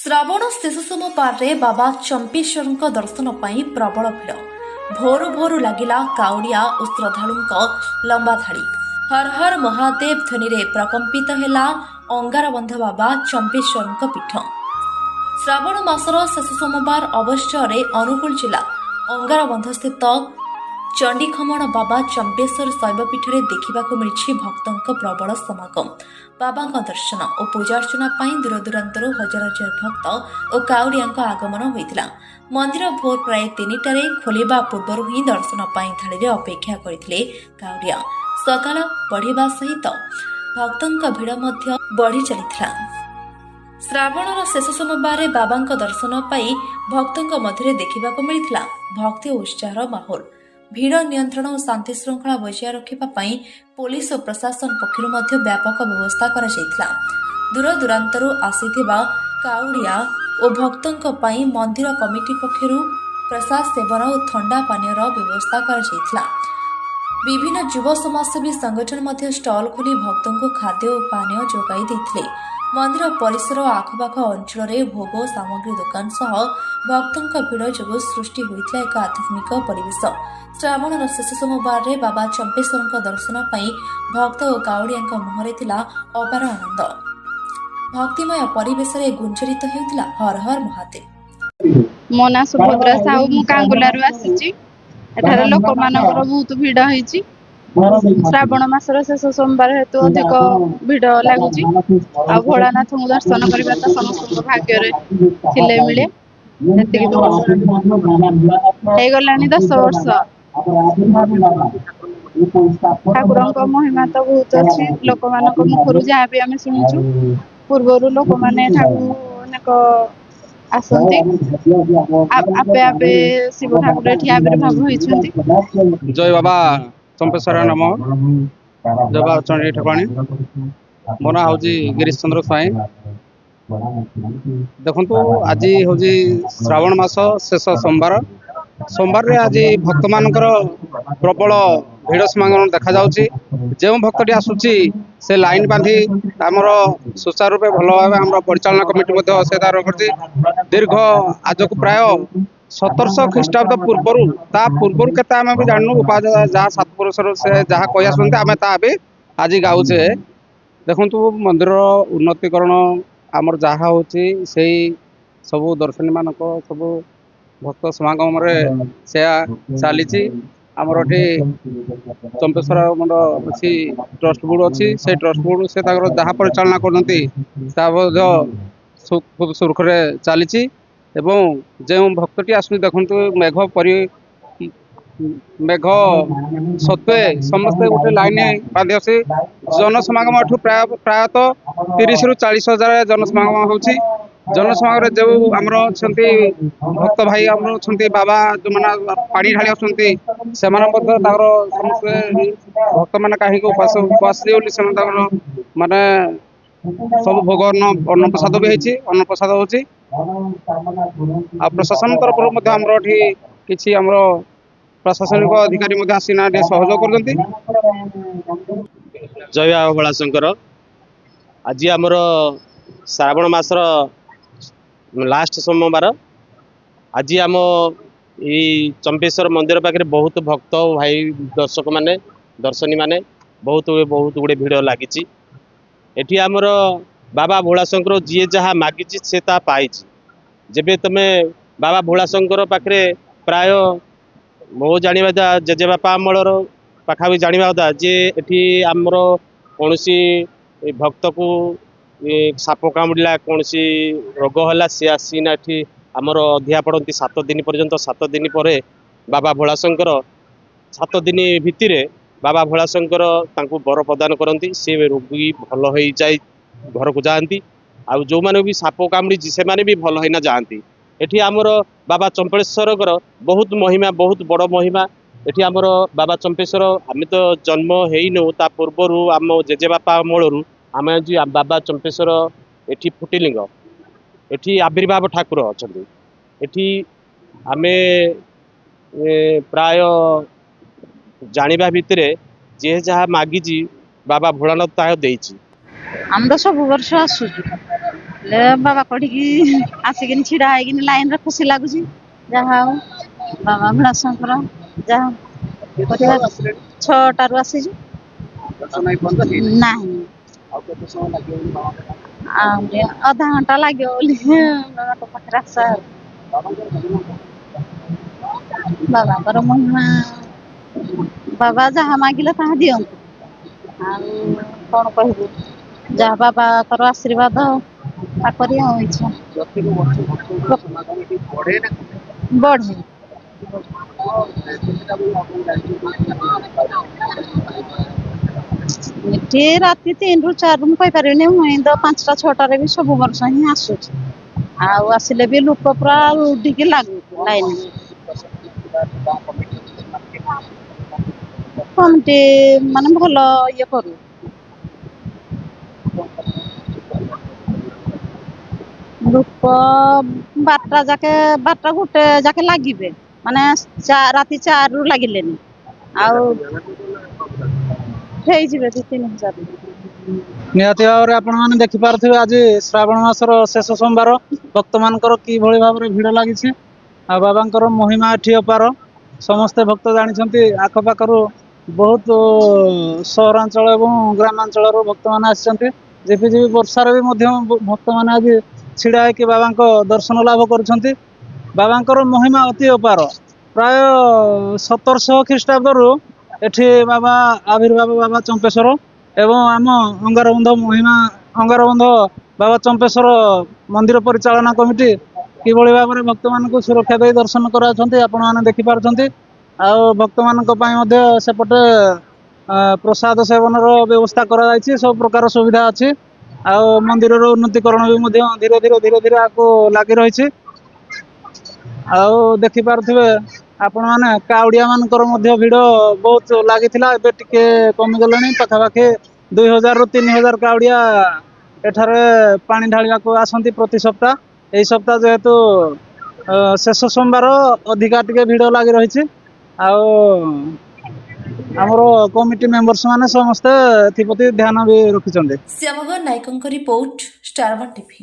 ଶ୍ରାବଣ ଶେଷ ସୋମବାରରେ ବାବା ଚମ୍ପେଶ୍ୱରଙ୍କ ଦର୍ଶନ ପାଇଁ ପ୍ରବଳ ଭିଡ଼। ଭୋରୁ ଭୋରୁ ଲାଗିଲା କାଉଡ଼ିଆ ଓ ଶ୍ରଦ୍ଧାଳୁଙ୍କ ଲମ୍ବା ଧାଡ଼ି। ହର ହର ମହାଦେବ ଧ୍ୱନିରେ ପ୍ରକମ୍ପିତ ହେଲା ଅଙ୍ଗାରବନ୍ଧ ବାବା ଚମ୍ପେଶ୍ୱରଙ୍କ ପୀଠ। ଶ୍ରାବଣ ମାସର ଶେଷ ସୋମବାର ଅବସରରେ ଅନୁଗୁଳ ଜିଲ୍ଲା ଅଙ୍ଗାରବନ୍ଧସ୍ଥିତ ଚଣ୍ଡିଖମଣ ବାବା ଚମ୍ପେଶ୍ୱର ଶୈବପୀଠରେ ଦେଖିବାକୁ ମିଳିଛି ଭକ୍ତଙ୍କ ପ୍ରବଳ ସମାଗମ। ବାବାଙ୍କ ଦର୍ଶନ ଓ ପୂଜାର୍ଚ୍ଚନା ପାଇଁ ଦୂରଦୂରାନ୍ତରୁ ହଜାର ହଜାର ଭକ୍ତ ଓ କାଉଡ଼ିଆଙ୍କ ଆଗମନ ହୋଇଥିଲା। ମନ୍ଦିର ଭୋର ପ୍ରାୟ 3ଟାରେ ଖୋଲିବା ପୂର୍ବରୁ ହିଁ ଦର୍ଶନ ପାଇଁ ଧାଡ଼ିରେ ଅପେକ୍ଷା କରିଥିଲେ କାଉଡ଼ିଆ। ସକାଳ ବଢ଼ିବା ସହିତ ଭକ୍ତଙ୍କ ଭିଡ଼ ମଧ୍ୟ ବଢ଼ି ଚାଲିଥିଲା। ଶ୍ରାବଣର ଶେଷ ସୋମବାରରେ ବାବାଙ୍କ ଦର୍ଶନ ପାଇଁ ଭକ୍ତଙ୍କ ମଧ୍ୟରେ ଦେଖିବାକୁ ମିଳିଥିଲା ଭକ୍ତି ଓ ଉତ୍ସାହର ମାହୋଲ। ଭିଡ଼ ନିୟନ୍ତ୍ରଣ ଓ ଶାନ୍ତି ଶୃଙ୍ଖଳା ବଜାୟ ରଖିବା ପାଇଁ ପୋଲିସ ଓ ପ୍ରଶାସନ ପକ୍ଷରୁ ମଧ୍ୟ ବ୍ୟାପକ ବ୍ୟବସ୍ଥା କରାଯାଇଥିଲା। ଦୂରଦୂରାନ୍ତରୁ ଆସିଥିବା କାଉଡ଼ିଆ ଓ ଭକ୍ତଙ୍କ ପାଇଁ ମନ୍ଦିର କମିଟି ପକ୍ଷରୁ ପ୍ରସାଦ ସେବନ ଓ ଥଣ୍ଡା ପାନୀୟର ବ୍ୟବସ୍ଥା କରାଯାଇଥିଲା। ବିଭିନ୍ନ ଯୁବ ସମାଜସେବୀ ସଂଗଠନ ମଧ୍ୟ ଷ୍ଟଲ୍ ଖୋଲି ଭକ୍ତଙ୍କୁ ଖାଦ୍ୟ ଓ ପାନୀୟ ଯୋଗାଇ ଦେଇଥିଲେ। ମନ୍ଦିର ପରିସର ଓ ଆଖପାଖ ଅଞ୍ଚଳରେ ଭୋଗ ସାମଗ୍ରୀ ଦୋକାନ ସହ ଭକ୍ତଙ୍କ ଭିଡ଼ ଯୋଗୁଁ ସୃଷ୍ଟି ହୋଇଥିଲା ଏକ ଆଧ୍ୟାତ୍ମିକ ପରିବେଶ। ଶ୍ରାବଣର ଶେଷ ସୋମବାରରେ ବାବା ଚମ୍ପେଶ୍ୱରଙ୍କ ଦର୍ଶନ ପାଇଁ ଭକ୍ତ ଓ କାଉଡ଼ିଆଙ୍କ ମୁହଁରେ ଥିଲା ଅପାର ଆନନ୍ଦ। ଭକ୍ତିମୟ ପରିବେଶରେ ଗୁଞ୍ଜରିତ ହେଉଥିଲା ହର ହର ମହାଦେବ। ମୋ ନାଁ ସୁଭଦ୍ରା ସାହୁ। ମୁଁ କାଙ୍ଗୁଲାରୁ ଆସିଛି। ଏଠାରେ ଲୋକମାନଙ୍କର ବହୁତ ଭିଡ଼ ହେଇଛି। ଶ୍ରାବଣ ମାସର ଶେଷ ସୋମବାର ହେତୁ ଅଧିକ ଭିଡ଼ ଲାଗୁଛି। ଆଉ ଭୋଳାନାଥଙ୍କୁ ଦର୍ଶନ କରିବା ତ ସମସ୍ତଙ୍କ ଭାଗ୍ୟରେ ଥିଲେ ମିଳେ। ସେତିକି ତ ହେଇଗଲାଣି 10 ବର୍ଷ। ଠାକୁରଙ୍କ ମହିମା ତ ବହୁତ ଅଛି। ଲୋକମାନଙ୍କ ମୁଖରୁ ଯାହା ବି ଆମେ ଶୁଣିଛୁ, ପୂର୍ବରୁ ଲୋକମାନେ ଏଠାକୁ ଅନେକ ଆସନ୍ତି। ଆପେ ଆପେ ଶିବ ଠାକୁର ଏଠି ଆବିର୍ଭାବ ହୋଇଛନ୍ତି। ଜୟ ବାବା ଚମ୍ପେଶ୍ୱର ନମ। ଜୟ ବାବା ଚଣ୍ଡୀ ଠାକୁରାଣୀ। ମୋ ନାଁ ହେଉଛି ଗିରୀଶ ଚନ୍ଦ୍ର ସ୍ୱାଇଁ। ଦେଖନ୍ତୁ, ଆଜି ହେଉଛି ଶ୍ରାବଣ ମାସ ଶେଷ ସୋମବାର। ସୋମବାରରେ ଆଜି ଭକ୍ତମାନଙ୍କର ପ୍ରବଳ ଭିଡ଼ ସମାଗମ ଦେଖାଯାଉଛି। ଯେଉଁ ଭକ୍ତଟି ଆସୁଛି ସେ ଲାଇନ ବାନ୍ଧି ଆମର ସୁଚାରୁ ରୂପେ ଭଲ ଭାବେ ଆମର ପରିଚାଳନା କମିଟି ମଧ୍ୟ ସେ ତାର କରିଛି। ଦୀର୍ଘ ଆଜକୁ ପ୍ରାୟ 1700 ଖ୍ରୀଷ୍ଟାବ୍ଦ ପୂର୍ବରୁ, ତା ପୂର୍ବରୁ କେତେ ଆମେ ବି ଜାଣିନୁ। ଯାହା ସାତପୁରୁଷରୁ ସେ ଯାହା କହି ଆସୁଛନ୍ତି ଆମେ ତାହା ବି ଆଜି ଗାଉଛେ। ଦେଖନ୍ତୁ, ମନ୍ଦିରର ଉନ୍ନତିକରଣ ଆମର ଯାହା ହେଉଛି ସେଇ ସବୁ ଦର୍ଶନୀମାନଙ୍କ ସବୁ ଭକ୍ତ ସମାଗମରେ ସେୟା ଚାଲିଛି। ଆମର ଏଠି ଚମ୍ପେଶ୍ୱର ମଣ୍ଡ ଅଛି, ଟ୍ରଷ୍ଟ ବୋର୍ଡ ଅଛି। ସେଇ ଟ୍ରଷ୍ଟ ବୋର୍ଡ ସେ ତାଙ୍କର ଯାହା ପରିଚାଳନା କରୁଛନ୍ତି ତାହା ମଧ୍ୟ ଖୁବ୍ ସୁରୁଖୁରୁରେ ଚାଲିଛି। ଏବଂ ଯେଉଁ ଭକ୍ତଟି ଆସୁଛି, ଦେଖନ୍ତୁ ମେଘ ସତ୍ତ୍ୱେ ସମସ୍ତେ ଗୋଟେ ଲାଇନ ବାନ୍ଧି ଆସି ଜନସମାଗମ ଏଠୁ ପ୍ରାୟତଃ 30ରୁ 40 ହଜାର ଜନସମାଗମ ହେଉଛି। ଜନସମାଗମରେ ଯେଉଁ ଆମର ଅଛନ୍ତି ଭକ୍ତ ଭାଇ ଆମର ଅଛନ୍ତି, ବାବା ଯେଉଁମାନେ ପାଣି ଢାଳି ଆସୁଛନ୍ତି, ସେମାନେ ମଧ୍ୟ ତାଙ୍କର ସମସ୍ତେ ଭକ୍ତମାନେ କାହିଁକି ଉପବାସ ବୋଲି ସେମାନେ ତାଙ୍କର ମାନେ ସବୁ ଭୋଗ ଅନ୍ନପ୍ରସାଦ ବି ହେଇଛି, ଅନ୍ନପ୍ରସାଦ ହେଉଛି। ଆଉ ପ୍ରଶାସନ ତରଫରୁ ମଧ୍ୟ ଆମର ଏଠି କିଛି ଆମର ପ୍ରଶାସନିକ ଅଧିକାରୀ ମଧ୍ୟ ଆସିନା ଟିକେ ସହଯୋଗ କରୁଛନ୍ତି। ଜୟ ବାବା ଭୋଳାଶଙ୍କର। ଆଜି ଆମର ଶ୍ରାବଣ ମାସର ଲାଷ୍ଟ ସୋମବାର। ଆଜି ଆମ ଏଇ ଚମ୍ପେଶ୍ୱର ମନ୍ଦିର ପାଖରେ ବହୁତ ଭକ୍ତ ଭାଇ ଦର୍ଶକ ମାନେ ଦର୍ଶନୀ ମାନେ ବହୁତ ଗୁଡ଼ିଏ ଭିଡ଼ ଲାଗିଛି। ଏଠି ଆମର ବାବା ଭୋଳାଶଙ୍କର ଯିଏ ଯାହା ମାଗିଛି ସେ ତା ପାଇଛି। ଯେବେ ତମେ ବାବା ଭୋଳାଶଙ୍କର ପାଖରେ ପ୍ରାୟ ମୋ ଜାଣିବା ଜେଜେବାପା ଅମଳର ପାଖାପାଖି ଜାଣିବା କଥା ଯେ ଏଠି ଆମର କୌଣସି ଭକ୍ତକୁ ସାପ କାମୁଡ଼ିଲା, କୌଣସି ରୋଗ ହେଲା, ସେ ଆସିନା ଏଠି ଆମର ଅଧିଆ ପଡ଼ନ୍ତି 7 ଦିନ ପର୍ଯ୍ୟନ୍ତ। 7 ଦିନ ପରେ ବାବା ଭୋଳାଶଙ୍କର 7 ଦିନ ଭିତରେ ବାବା ଭୋଳାଶଙ୍କର ତାଙ୍କୁ ବର ପ୍ରଦାନ କରନ୍ତି। ସେ ରୋଗୀ ଭଲ ହେଇଯାଇ ଘରକୁ ଯାଆନ୍ତି। ଆଉ ଯେଉଁମାନେ ବି ସାପ କାମୁଡ଼ିଛି ସେମାନେ ବି ଭଲ ହେଇନା ଯାଆନ୍ତି। ଏଠି ଆମର ବାବା ଚମ୍ପେଶ୍ୱରଙ୍କର ବହୁତ ମହିମା, ବହୁତ ବଡ଼ ମହିମା। ଏଠି ଆମର ବାବା ଚମ୍ପେଶ୍ୱର ଆମେ ତ ଜନ୍ମ ହେଇନୁ, ତା ପୂର୍ବରୁ ଆମ ଜେଜେବାପା ଅମଳରୁ ଆମେ ଆଜି ବାବା ଚମ୍ପେଶ୍ୱର ଏଠି ଫୁଟିଲିଙ୍ଗ, ଏଠି ଆବିର୍ଭାବ ଠାକୁର ଅଛନ୍ତି। ଏଠି ଆମେ ପ୍ରାୟ ଜାଣିବା ଭିତରେ ଯିଏ ଯାହା ମାଗିଛି ବାବା ଭୋଳାନାଥ ତାହା ଦେଇଛି। ଆମେ ତ ସବୁ ବର୍ଷ ଆସୁଛୁ। ବାବା କୋଠିକି ଆସିକିନି ଛିଡା ହେଇକିନି ଲାଇନ ରେ ଖୁସି ଲାଗୁଛି। ଯାହା ହଉ ବାବା ଭୀମସଙ୍କର ଯାହା ଛଅଟାରୁ ଆସିଛୁ। ନାହିଁ ଆଉ ଅଧା ଘଣ୍ଟା ଲାଗିବ ବୋଲି ବାବାଙ୍କ ପାଖରେ ଆଶା ଆଉ। ବାବାଙ୍କର ମହିମା ବାବା ଯାହା ମାଗିଲେ ତାହା ଦିଅନ୍ତି। ଆଉ କଣ କହିବୁ ଯାହା ବାବାଙ୍କର ଆଶୀର୍ବାଦ ତାଙ୍କରି ଆଉ ଇଚ୍ଛା ବଢେ। ଏଠି ରାତି 3ରୁ 4 ମୁଁ କହିପାରିବିନି, ମୁଇଁ ତ 5ଟା 6ଟାରେ ବି ସବୁ ବର୍ଷ ହିଁ ଆସୁଛି। ଆଉ ଆସିଲେ ବି ଲୋକ ପୁରା ଉଠିକି ଲାଗୁଛି ଲାଇନ। କମିଟି ମାନେ ଭଲ ଇଏ କରୁ। ଲୋକ 12ଟା 1 ଯାକେ ଲାଗିବେ, ମାନେ ରାତି 4ରୁ ଲାଗିଲେନି ଆଉ ହେଇଯିବେ 2-3 ହଜାର। ନିହାତି ଭାବରେ ଆପଣମାନେ ଦେଖିପାରୁଥିବେ ଆଜି ଶ୍ରାବଣ ମାସର ଶେଷ ସୋମବାର ଭକ୍ତମାନଙ୍କର କିଭଳି ଭାବରେ ଭିଡ଼ ଲାଗିଛି। ଆଉ ବାବାଙ୍କର ମହିମା ଏଠି ଅପାର। ସମସ୍ତେ ଭକ୍ତ ଜାଣିଛନ୍ତି, ଆଖପାଖରୁ ବହୁତ ସହରାଞ୍ଚଳ ଏବଂ ଗ୍ରାମାଞ୍ଚଳରୁ ଭକ୍ତମାନେ ଆସିଛନ୍ତି। ଝିପିଝିପି ବର୍ଷାରେ ବି ମଧ୍ୟ ଭକ୍ତମାନେ ଆଜି ଛିଡ଼ା ହେଇକି ବାବାଙ୍କ ଦର୍ଶନ ଲାଭ କରୁଛନ୍ତି। ବାବାଙ୍କର ମହିମା ଅତି ଅପାର। ପ୍ରାୟ 1700 ଖ୍ରୀଷ୍ଟାବ୍ଦରୁ ଏଠି ବାବା ଆବିର୍ଭାବ ବାବା ଚମ୍ପେଶ୍ୱର ଏବଂ ଆମ ଅଙ୍ଗାରବନ୍ଧ ବାବା ଚମ୍ପେଶ୍ୱର ମନ୍ଦିର ପରିଚାଳନା କମିଟି କିଭଳି ଭାବରେ ଭକ୍ତମାନଙ୍କୁ ସୁରକ୍ଷା ଦେଇ ଦର୍ଶନ କରାଉଛନ୍ତି ଆପଣମାନେ ଦେଖିପାରୁଛନ୍ତି। ଆଉ ଭକ୍ତମାନଙ୍କ ପାଇଁ ମଧ୍ୟ ସେପଟେ ପ୍ରସାଦ ସେବନର ବ୍ୟବସ୍ଥା କରାଯାଇଛି। ସବୁ ପ୍ରକାର ସୁବିଧା ଅଛି। ଆଉ ମନ୍ଦିରର ଉନ୍ନତିକରଣ ବି ମଧ୍ୟ ଧୀରେ ଧୀରେ ଆଗକୁ ଲାଗି ରହିଛି। ଆଉ ଦେଖିପାରୁଥିବେ ଆପଣମାନେ କାଉଡିଆ ମାନଙ୍କର ମଧ୍ୟ ଭିଡ଼ ବହୁତ ଲାଗିଥିଲା, ଏବେ ଟିକେ କମିଗଲାଣି। ପାଖାପାଖି 2000ରୁ 3000 କାଉଡିଆ ଏଠାରେ ପାଣି ଢାଳିବାକୁ ଆସନ୍ତି ପ୍ରତି ସପ୍ତାହ। ଏଇ ସପ୍ତାହ ଯେହେତୁ ଶେଷ ସୋମବାର ଅଧିକା ଟିକେ ଭିଡ଼ ଲାଗି ରହିଛି। ଆଉ ଆମର କମିଟି ମେମ୍ବର୍ସ ମାନେ ସମସ୍ତେ ଏଥିପ୍ରତି ଧ୍ୟାନ ବି ରଖିଛନ୍ତି। ଶ୍ୟାମଗଡ଼ ନାୟକଙ୍କ ରିପୋର୍ଟ, ଷ୍ଟାର1 ଟିଭି।